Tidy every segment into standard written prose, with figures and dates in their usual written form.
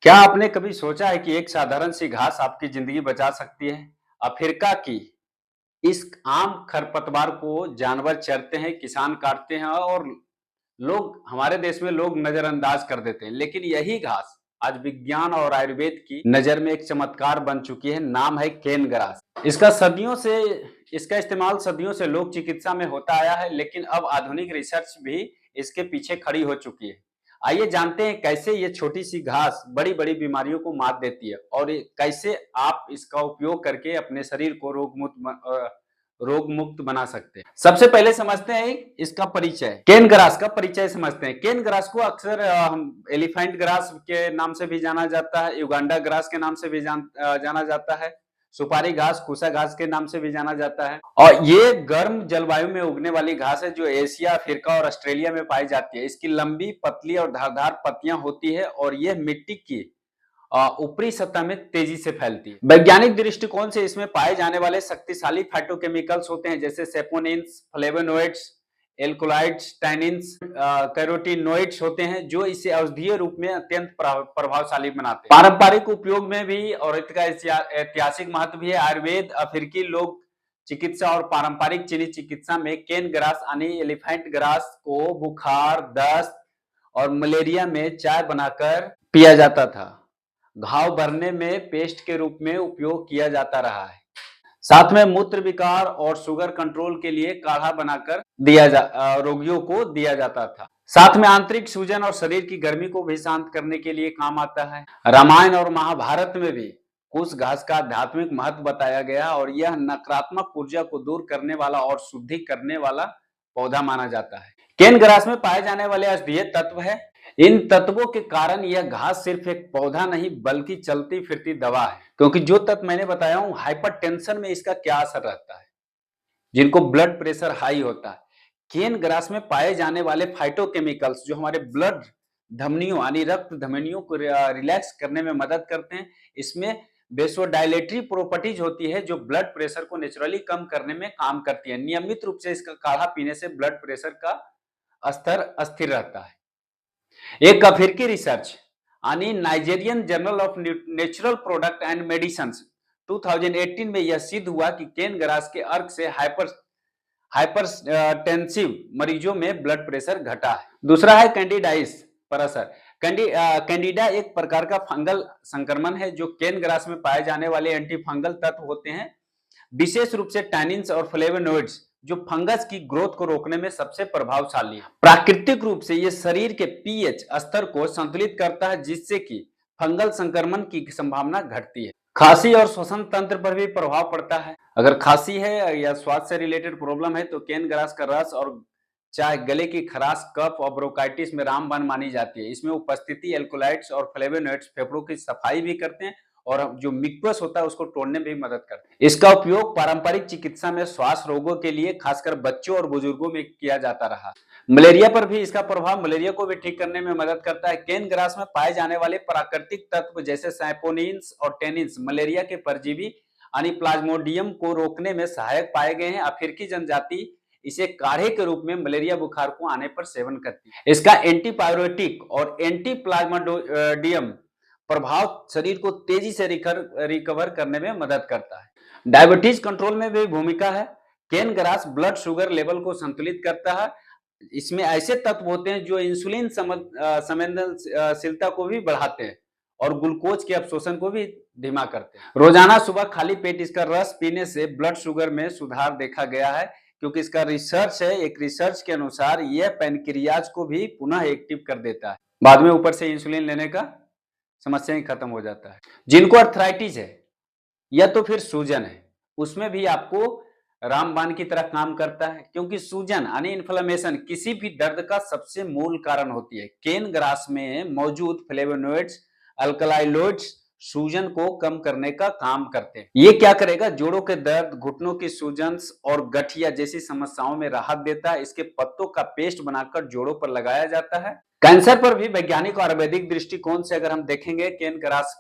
क्या आपने कभी सोचा है कि एक साधारण सी घास आपकी जिंदगी बचा सकती है? अफ्रीका की इस आम खरपतवार को जानवर चरते हैं, किसान काटते हैं और लोग हमारे देश में लोग नजरअंदाज कर देते हैं। लेकिन यही घास आज विज्ञान और आयुर्वेद की नजर में एक चमत्कार बन चुकी है। नाम है केन ग्रास। इसका इस्तेमाल सदियों से लोक चिकित्सा में होता आया है, लेकिन अब आधुनिक रिसर्च भी इसके पीछे खड़ी हो चुकी है। आइए जानते हैं कैसे ये छोटी सी घास बड़ी बड़ी बीमारियों को मात देती है और कैसे आप इसका उपयोग करके अपने शरीर को रोग मुक्त बना सकते हैं। सबसे पहले समझते हैं इसका परिचय। केन ग्रास का परिचय समझते हैं। केन ग्रास को अक्सर हम एलिफेंट ग्रास के नाम से भी जाना जाता है, युगांडा ग्रास के नाम से भी जाना जाता है, सुपारी घास, कुसा घास के नाम से भी जाना जाता है। और ये गर्म जलवायु में उगने वाली घास है जो एशिया, अफ्रीका और ऑस्ट्रेलिया में पाई जाती है। इसकी लंबी, पतली और धारदार पत्तियां होती है और यह मिट्टी की ऊपरी सतह में तेजी से फैलती है। वैज्ञानिक दृष्टिकोण से इसमें पाए जाने वाले शक्तिशाली फाइटोकेमिकल्स होते हैं, जैसे saponins, flavonoids, alkaloids, tannins, carotenoids होते हैं, जो इसे औषधीय रूप में अत्यंत प्रभावशाली बनाते हैं। पारंपरिक उपयोग में भी और इसका ऐतिहासिक महत्व भी है। आयुर्वेद, अफ्रीकी लोक चिकित्सा और पारंपरिक चीनी चिकित्सा में केन ग्रास यानी एलिफेंट ग्रास को बुखार, दस्त और मलेरिया में चाय बनाकर पिया जाता था। घाव भरने में पेस्ट के रूप में उपयोग किया जाता रहा है। साथ में मूत्र विकार और शुगर कंट्रोल के लिए काढ़ा बनाकर रोगियों को दिया जाता था। साथ में आंतरिक सूजन और शरीर की गर्मी को भी शांत करने के लिए काम आता है। रामायण और महाभारत में भी कुश घास का आध्यात्मिक महत्व बताया गया और यह नकारात्मक ऊर्जा को दूर करने वाला और शुद्धि करने वाला पौधा माना जाता है। केन ग्रास में पाए जाने वाले औषधीय तत्व है। इन तत्वों के कारण यह घास सिर्फ एक पौधा नहीं बल्कि चलती फिरती दवा है, क्योंकि जो तत्व मैंने बताया हूं, हाइपरटेंशन में इसका क्या असर रहता है, जिनको ब्लड प्रेशर हाई होता है। केन ग्रास में पाए जाने वाले फाइटोकेमिकल्स जो हमारे ब्लड धमनियों यानी रक्त धमनियों को रिलैक्स करने में मदद करते हैं। इसमें बेसोडाइलेटरी प्रॉपर्टीज होती है जो ब्लड प्रेशर को नेचुरली कम करने में काम करती है। नियमित रूप से इसका काढ़ा पीने से ब्लड प्रेशर का स्तर स्थिर रहता है। एक अफ्रीकी रिसर्च यानी Nigerian journal of natural product and medicine 2018 में यह सिद्ध हुआ कि केन ग्रास के अर्क से हाइपरटेंसिव मरीजों में ब्लड प्रेशर घटा है। दूसरा है कैंडिडाइस पर असर। कैंडिडा एक प्रकार का फंगल संक्रमण है जो केन ग्रास में पाए जाने वाले एंटी फंगल तत्व होते हैं, विशेष रूप से टैनिन्स और फ्लेवोनोइड्स, जो फंगस की ग्रोथ को रोकने में सबसे प्रभावशाली है। प्राकृतिक रूप से यह शरीर के पीएच स्तर को संतुलित करता है, जिससे कि फंगल संक्रमण की संभावना घटती है। खांसी और श्वसन तंत्र पर भी प्रभाव पड़ता है। अगर खांसी है या स्वास्थ्य से रिलेटेड प्रॉब्लम है तो केन ग्रास का रस और चाहे गले की खराश, कफ और ब्रोंकाइटिस में रामबाण मानी जाती है। इसमें उपस्थिति एल्कोलाइड्स और फ्लेवोनोइड्स फेफड़ों की सफाई भी करते हैं और जो मिक्वस होता है उसको तोड़ने में भी मदद करते हैं। इसका उपयोग पारंपरिक चिकित्सा में श्वास रोगों के लिए खासकर बच्चों और बुजुर्गों में किया जाता रहा। मलेरिया पर भी इसका प्रभाव मलेरिया को भी ठीक करने में मदद करता है। केन ग्रास में पाए जाने वाले प्राकृतिक तत्व जैसे सैपोनिन्स और टेनिन्स मलेरिया के परजीवी यानी प्लाज्मोडियम को रोकने में सहायक पाए गए हैं। अफ्रीकी जनजाति इसे काढ़े के रूप में मलेरिया बुखार को आने पर सेवन करती है। इसका एंटीपायरेटिक और एंटी प्लाज्मोडियम प्रभाव शरीर को तेजी से रिकवर करने में मदद करता है। डायबिटीज कंट्रोल में भी भूमिका है। केन ग्रास ब्लड शुगर लेवल को संतुलित करता है। इसमें ऐसे तत्व होते हैं जो इंसुलिन संवेदनशीलता को भी बढ़ाते हैं और ग्लूकोज के अवशोषण को भी धीमा करते हैं। रोजाना सुबह खाली पेट इसका रस पीने से ब्लड शुगर में सुधार देखा गया है, क्योंकि इसका रिसर्च है। एक रिसर्च के अनुसार यह पैनक्रियाज को भी पुनः एक्टिव कर देता है। बाद में ऊपर से इंसुलिन लेने का समस्या ही खत्म हो जाता है। जिनको अर्थराइटिस है या तो फिर सूजन है, उसमें भी आपको रामबाण की तरह काम करता है, क्योंकि सूजन यानी इन्फ्लेमेशन किसी भी दर्द का सबसे मूल कारण होती है। केन ग्रास में मौजूद फ्लेवोनोइड्स, अल्कलॉइड्स सूजन को कम करने का काम करते हैं। ये क्या करेगा? जोड़ों के दर्द, घुटनों की सूजन और गठिया जैसी समस्याओं में राहत देता है। इसके पत्तों का पेस्ट बनाकर जोड़ों पर लगाया जाता है। कैंसर पर भी वैज्ञानिक और आयुर्वेदिक दृष्टिकोण से अगर हम देखेंगे केन ग्रास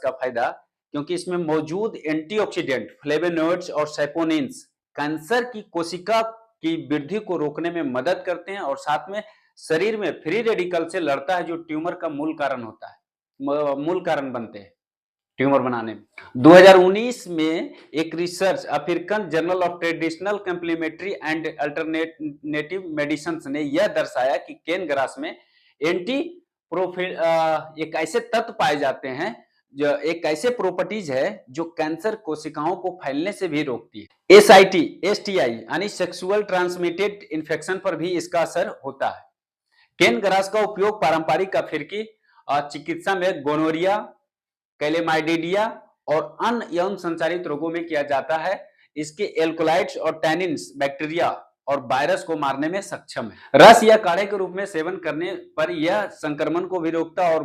का फायदा, क्योंकि इसमें मौजूद एंटीऑक्सीडेंट फ्लेवोनोइड्स और सैपोनिन्स कैंसर की कोशिका की वृद्धि को रोकने में मदद करते हैं और साथ में शरीर में फ्री रेडिकल से लड़ता है, जो ट्यूमर का मूल कारण होता है। मूल कारण बनते हैं ट्यूमर बनाने में। 2019 में एक research African journal of traditional complementary and alternative medicine ने यह दर्शाया कि केन ग्रास में एंटी एक ऐसे तत्व पाए जाते हैं जो एक ऐसे प्रॉपर्टीज है जो कैंसर कोशिकाओं को फैलने से भी रोकती है। एसटीआई यानी सेक्सुअल ट्रांसमिटेड इन्फेक्शन पर भी इसका असर होता है। केन ग्रास का उपयोग पारंपरिक अफ्रीकी चिकित्सा में गोनोरिया, कैलेमाइडिडिया और अन्य यौन संचारित रोगों में किया जाता है। इसके एल्कोलाइड्स और टैनिन्स बैक्टीरिया और वायरस को मारने में सक्षम है। रस या काढ़े के रूप में सेवन करने पर यह संक्रमण को भी रोकता है और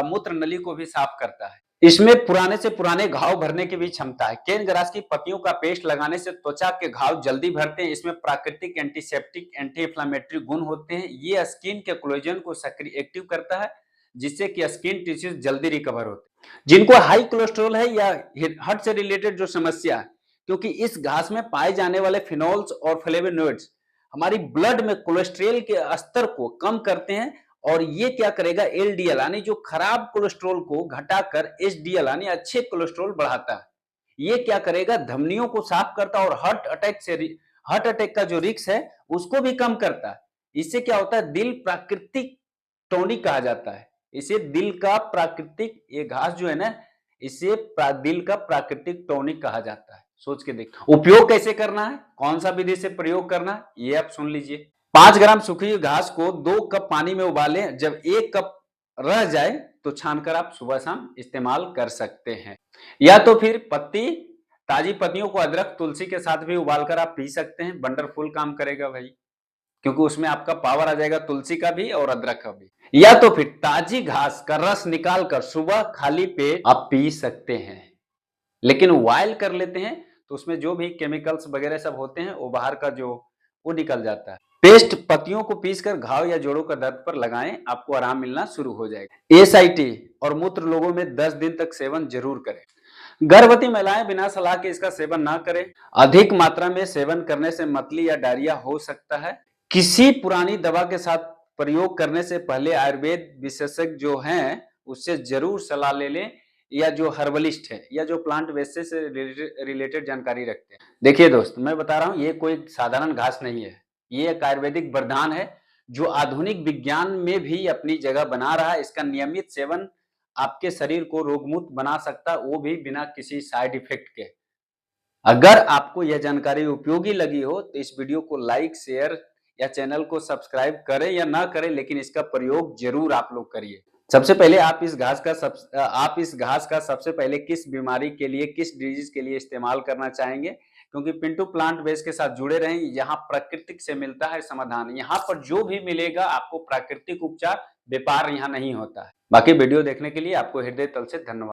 मूत्र नली को भी साफ करता है। इसमें पुराने से पुराने घाव भरने की भी क्षमता है। केन ग्रास की पत्तियों का पेस्ट लगाने से त्वचा के घाव जल्दी भरते हैं। इसमें प्राकृतिक एंटीसेप्टिक, एंटी इंफ्लेमेटरी गुण होते हैं। ये स्किन के कोलेजन को सक्रिय एक्टिव करता है जिससे कि स्किन टिश्यूज जल्दी रिकवर होते हैं। जिनको हाई कोलेस्ट्रॉल है या हार्ट से रिलेटेड जो समस्या है, क्योंकि इस घास में पाए जाने वाले फिनोल्स और फ्लेवोनोइड्स हमारी ब्लड में कोलेस्ट्रॉल के स्तर को कम करते हैं और ये क्या करेगा, एलडीएल यानी जो खराब कोलेस्ट्रॉल को घटाकर एचडीएल यानी अच्छे कोलेस्ट्रॉल बढ़ाता है। ये क्या करेगा, धमनियों को साफ करता है और हार्ट अटैक का जो रिस्क है उसको भी कम करता है। इससे क्या होता है, दिल प्राकृतिक टॉनिक कहा जाता है। इसे दिल का प्राकृतिक, ये घास जो है ना, इसे दिल का प्राकृतिक टॉनिक कहा जाता है। सोच के देखो उपयोग कैसे करना है, कौन सा विधि से प्रयोग करना है, ये आप सुन लीजिए। 5 ग्राम सूखी हुई घास को 2 कप पानी में उबालें। जब 1 कप रह जाए तो छानकर आप सुबह शाम इस्तेमाल कर सकते हैं। या तो फिर ताजी पत्तियों को अदरक तुलसी के साथ भी उबालकर आप पी सकते हैं। वंडरफुल काम करेगा भाई, क्योंकि उसमें आपका पावर आ जाएगा तुलसी का भी और अदरक का भी। या तो फिर ताजी घास का रस निकालकर सुबह खाली पेट आप पी सकते हैं, लेकिन बॉयल कर लेते हैं तो उसमें जो भी केमिकल्स वगैरह सब होते हैं वो बाहर का वो निकल जाता है। पेस्ट पत्तियों को पीसकर घाव या जोड़ों का दर्द पर लगाएं, आपको आराम मिलना शुरू हो जाएगा। एसआईटी और मूत्र लोगों में 10 दिन तक सेवन जरूर करें। गर्भवती महिलाएं बिना सलाह के इसका सेवन ना करें। अधिक मात्रा में सेवन करने से मतली या डायरिया हो सकता है। किसी पुरानी दवा के साथ प्रयोग करने से पहले आयुर्वेद विशेषज्ञ जो हैं उससे जरूर सलाह ले लें, या जो हर्बलिस्ट है या जो प्लांट बेस से रिलेटेड जानकारी रखते हैं। देखिए दोस्त, मैं बता रहा हूं ये कोई साधारण घास नहीं है, ये एक आयुर्वेदिक वरदान है जो आधुनिक विज्ञान में भी अपनी जगह बना रहा है। इसका नियमित सेवन आपके शरीर को रोगमुक्त बना सकता है, वो भी बिना किसी साइड इफेक्ट के। अगर आपको यह जानकारी उपयोगी लगी हो तो इस वीडियो को लाइक, शेयर या चैनल को सब्सक्राइब करें या ना करें, लेकिन इसका प्रयोग जरूर आप लोग करिए। सबसे पहले आप इस घास का सबसे पहले किस बीमारी के लिए, किस डिजीज के लिए इस्तेमाल करना चाहेंगे, क्योंकि पिंटू प्लांट बेस के साथ जुड़े रहें। यहाँ प्राकृतिक से मिलता है समाधान। यहाँ पर जो भी मिलेगा आपको प्राकृतिक उपचार, व्यापार यहाँ नहीं होता है। बाकी वीडियो देखने के लिए आपको हृदय तल से धन्यवाद।